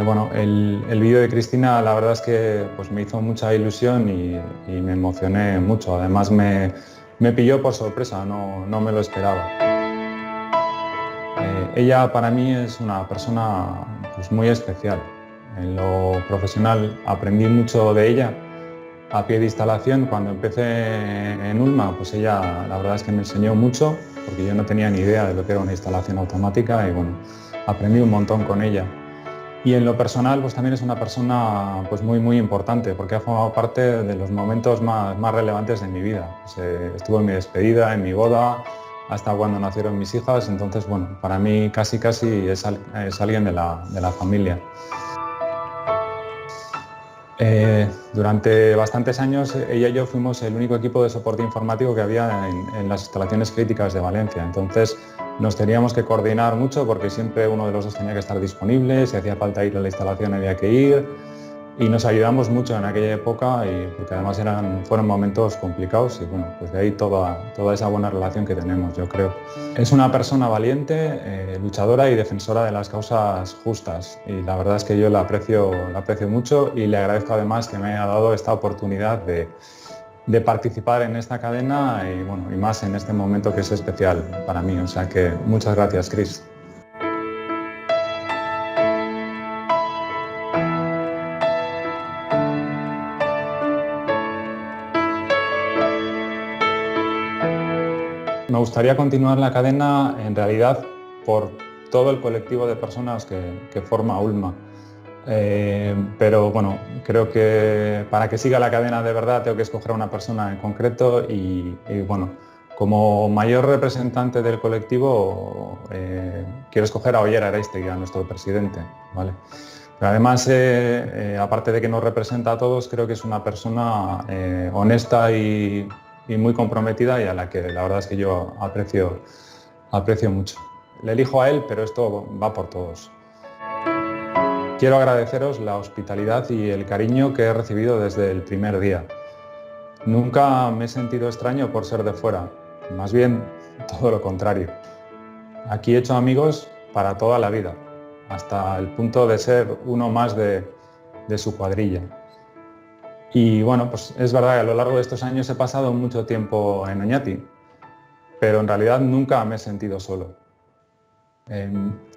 Bueno, el vídeo de Cristina la verdad es que pues, me hizo mucha ilusión y me emocioné mucho. Además me pilló por sorpresa, no me lo esperaba. Ella para mí es una persona pues, muy especial. En lo profesional aprendí mucho de ella a pie de instalación. Cuando empecé en Ulma, pues ella la verdad es que me enseñó mucho porque yo no tenía ni idea de lo que era una instalación automática y bueno, aprendí un montón con ella. Y en lo personal, pues también es una persona pues muy importante porque ha formado parte de los momentos más relevantes de mi vida. Pues, estuvo en mi despedida, en mi boda, hasta cuando nacieron mis hijas. Entonces, bueno, para mí casi es alguien de la familia. Durante bastantes años ella y yo fuimos el único equipo de soporte informático que había en las instalaciones críticas de Valencia. Entonces nos teníamos que coordinar mucho porque siempre uno de los dos tenía que estar disponible, si hacía falta ir a la instalación había que ir y nos ayudamos mucho en aquella época y porque además fueron momentos complicados y bueno, pues de ahí toda esa buena relación que tenemos, yo creo. Es una persona valiente, luchadora y defensora de las causas justas y la verdad es que yo la aprecio mucho y le agradezco además que me haya dado esta oportunidad de participar en esta cadena y, bueno, y más en este momento que es especial para mí. O sea que muchas gracias, Chris. Me gustaría continuar la cadena en realidad por todo el colectivo de personas que forma Ulma. Pero bueno, creo que para que siga la cadena de verdad tengo que escoger a una persona en concreto y bueno, como mayor representante del colectivo quiero escoger a Oyer Aráiztegui, a nuestro presidente, ¿vale? Pero además, aparte de que nos representa a todos, creo que es una persona honesta y muy comprometida y a la que la verdad es que yo aprecio mucho. Le elijo a él, pero esto va por todos. Quiero agradeceros la hospitalidad y el cariño que he recibido desde el primer día. Nunca me he sentido extraño por ser de fuera, más bien todo lo contrario. Aquí he hecho amigos para toda la vida, hasta el punto de ser uno más de su cuadrilla. Y bueno, pues es verdad que a lo largo de estos años he pasado mucho tiempo en Oñati, pero en realidad nunca me he sentido solo.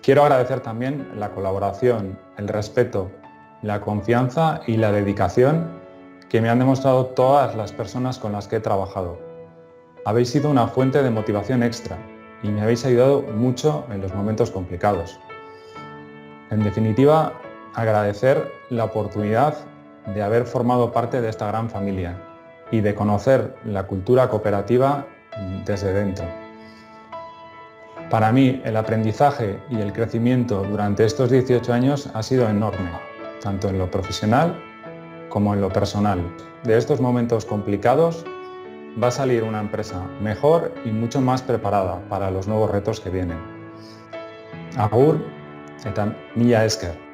Quiero agradecer también la colaboración, el respeto, la confianza y la dedicación que me han demostrado todas las personas con las que he trabajado. Habéis sido una fuente de motivación extra y me habéis ayudado mucho en los momentos complicados. En definitiva, agradecer la oportunidad de haber formado parte de esta gran familia y de conocer la cultura cooperativa desde dentro. Para mí, el aprendizaje y el crecimiento durante estos 18 años ha sido enorme, tanto en lo profesional como en lo personal. De estos momentos complicados va a salir una empresa mejor y mucho más preparada para los nuevos retos que vienen. Agur eta mila esker.